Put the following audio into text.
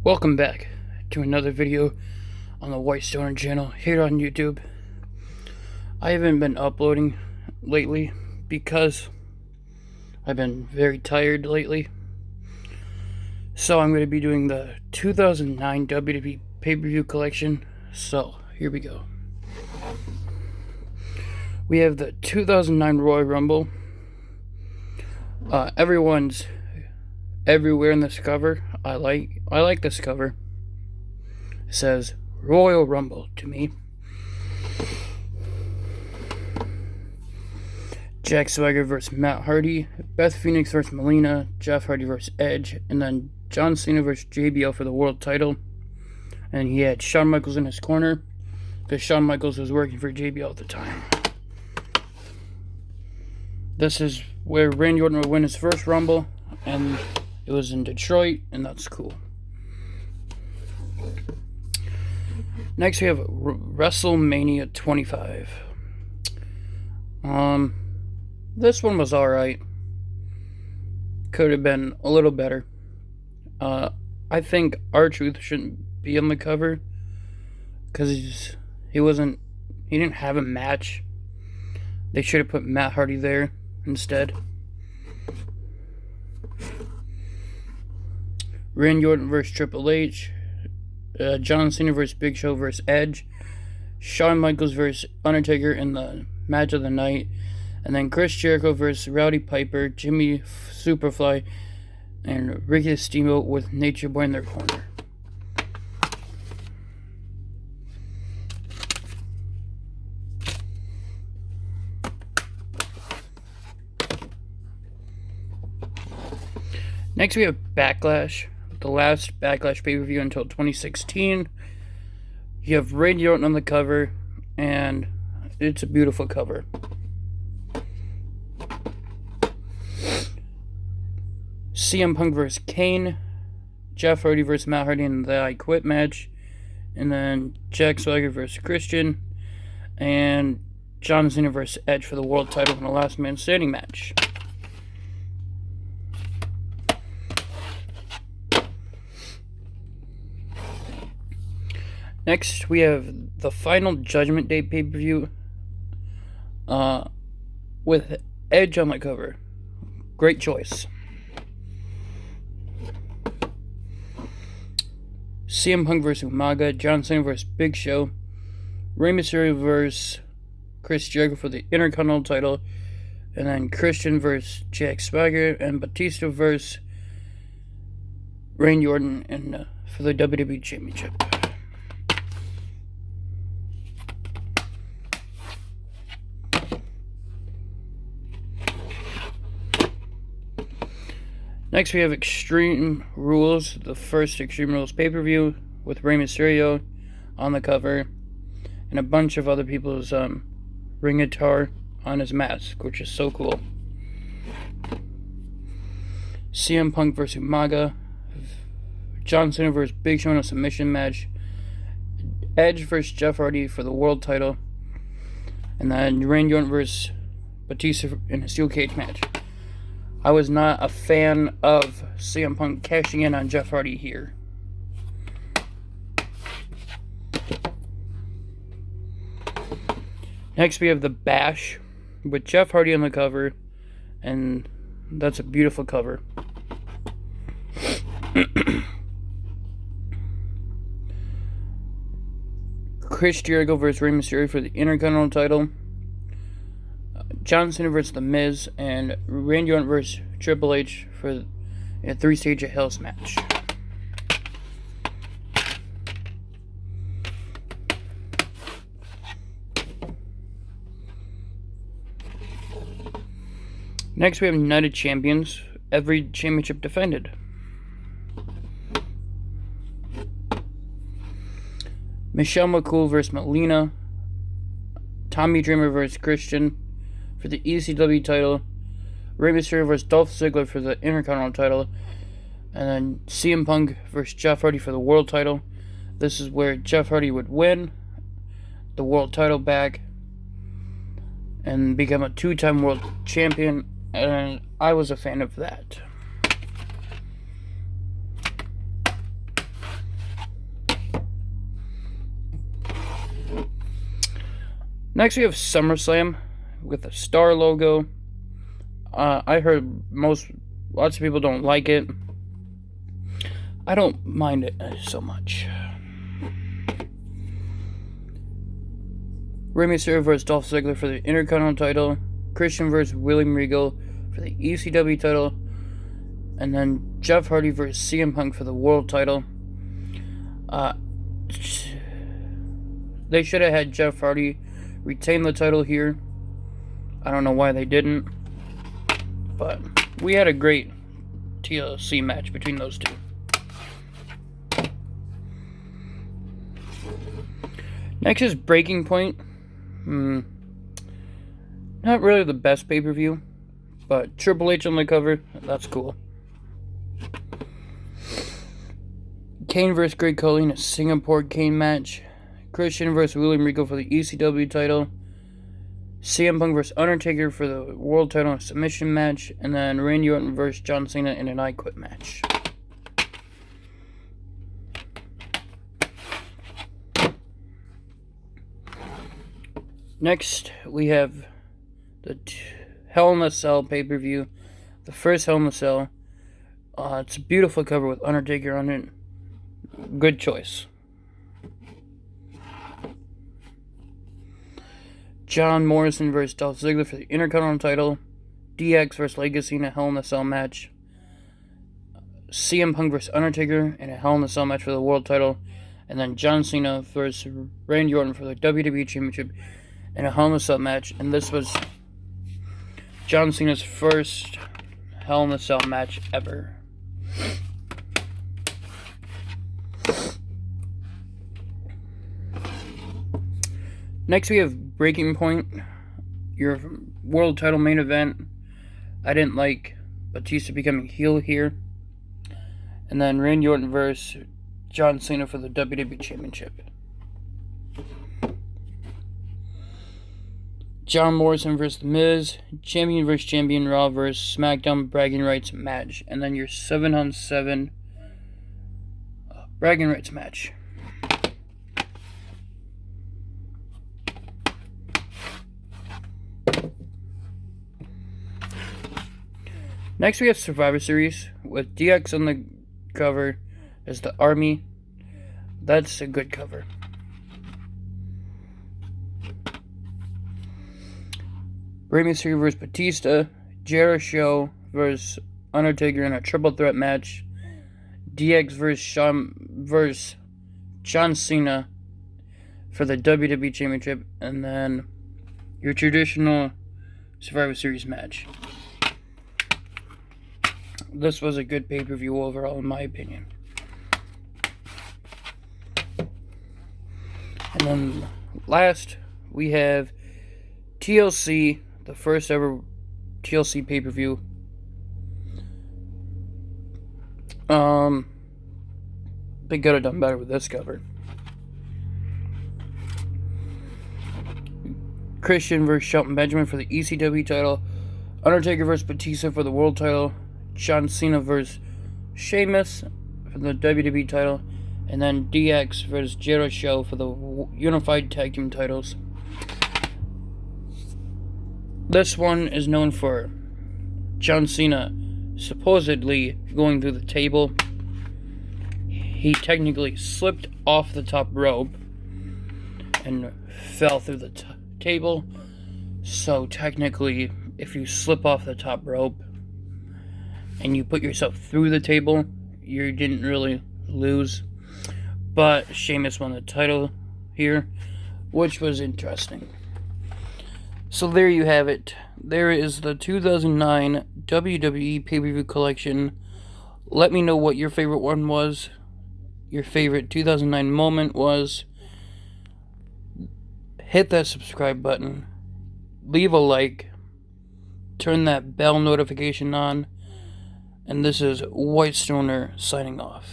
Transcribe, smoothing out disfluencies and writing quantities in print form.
Welcome back to another video on the White Stoner channel here on YouTube. I haven't been uploading lately because I've been very tired lately. So I'm going to be doing the 2009 WWE pay-per-view collection. So here we go. We have the 2009 Royal Rumble. Everyone's everywhere in this cover. I like this cover. It says Royal Rumble to me. Jack Swagger versus Matt Hardy, Beth Phoenix versus Melina, Jeff Hardy versus Edge, and then John Cena versus JBL for the world title. And he had Shawn Michaels in his corner because Shawn Michaels was working for JBL at the time. This is where Randy Orton would win his first Rumble, and it was in Detroit, and that's cool. Next we have WrestleMania 25. This one was alright. Could have been a little better. I think R-Truth shouldn't be on the cover because he didn't have a match. They should have put Matt Hardy there instead. Randy Orton versus Triple H, John Cena versus Big Show versus Edge, Shawn Michaels versus Undertaker in the match of the night, and then Chris Jericho versus Rowdy Piper, Jimmy Superfly, and Ricky Steamboat with Nature Boy in their corner. Next we have Backlash, the last Backlash pay-per-view until 2016. You have Randy Orton on the cover, and it's a beautiful cover. CM Punk vs. Kane, Jeff Hardy vs. Matt Hardy in the I Quit match, and then Jack Swagger vs. Christian, and John Cena vs. Edge for the world title in the last man standing match. Next, we have the Final Judgment Day pay-per-view with Edge on the cover. Great choice. CM Punk vs. Umaga, John Cena vs. Big Show, Rey Mysterio vs. Chris Jericho for the Intercontinental title, and then Christian vs. Jack Swagger, and Batista vs. Randy Orton for the WWE Championship. Next, we have Extreme Rules, the first Extreme Rules pay-per-view with Rey Mysterio on the cover, and a bunch of other people's ring attire on his mask, which is so cool. CM Punk vs. Umaga, John Cena vs. Big Show in a submission match, Edge vs. Jeff Hardy for the world title, and then Randy Orton vs. Batista in a steel cage match. I was not a fan of CM Punk cashing in on Jeff Hardy here. Next we have the Bash with Jeff Hardy on the cover, and that's a beautiful cover. Chris Jericho vs. Rey Mysterio for the Intercontinental title, John Cena vs. The Miz, and Randy Orton vs. Triple H for a 3-stage of Hell's match. Next we have United Champions, every championship defended. Michelle McCool vs. Melina, Tommy Dreamer vs. Christian for the ECW title, Rey Mysterio vs. Dolph Ziggler for the Intercontinental title, and then CM Punk vs. Jeff Hardy for the world title. This is where Jeff Hardy would win the world title back and become a 2-time world champion, and I was a fan of that. Next, we have SummerSlam with a star logo. I heard lots of people don't like it. I don't mind it so much. Rey Mysterio vs. Dolph Ziggler for the Intercontinental title. Christian vs. William Regal for the ECW title. And then Jeff Hardy vs. CM Punk for the World title. They should have had Jeff Hardy retain the title here. I don't know why they didn't. But we had a great TLC match between those two. Next is Breaking Point. Not really the best pay-per-view, but Triple H on the cover, that's cool. Kane vs. Great Khali in a Singapore Kane match. Christian vs. William Regal for the ECW title. CM Punk vs. Undertaker for the World title in a submission match. And then Randy Orton vs. John Cena in an I Quit match. Next, we have the Hell in a Cell pay-per-view. The first Hell in a Cell. It's a beautiful cover with Undertaker on it. Good choice. John Morrison vs. Dolph Ziggler for the Intercontinental title. DX vs. Legacy in a Hell in a Cell match. CM Punk vs. Undertaker in a Hell in a Cell match for the World title. And then John Cena vs. Randy Orton for the WWE Championship in a Hell in a Cell match. And this was John Cena's first Hell in a Cell match ever. Next, we have Breaking Point, your world title main event. I didn't like Batista becoming heel here. And then Randy Orton versus John Cena for the WWE Championship. John Morrison versus The Miz, champion versus champion, Raw versus SmackDown bragging rights match. And then your 7-on-7 bragging rights match. Next, we have Survivor Series with DX on the cover as the Army. That's a good cover. Rey Mysterio vs. Batista, Jericho vs. Undertaker in a triple threat match. DX versus John Cena for the WWE Championship, and then your traditional Survivor Series match. This was a good pay-per-view overall, in my opinion. And then last, we have TLC, the first ever TLC pay-per-view. They could have done better with this cover. Christian vs. Shelton Benjamin for the ECW title. Undertaker vs. Batista for the World title. John Cena vs. Sheamus for the WWE title. And then DX vs. Jericho for the Unified Tag Team titles. This one is known for John Cena supposedly going through the table. He technically slipped off the top rope and fell through the table. So technically, if you slip off the top rope and you put yourself through the table, you didn't really lose. But Sheamus won the title here, which was interesting. So there you have it. There is the 2009 WWE pay-per-view collection. Let me know what your favorite one was. Your favorite 2009 moment was. Hit that subscribe button. Leave a like. Turn that bell notification on. And this is White Stoner signing off.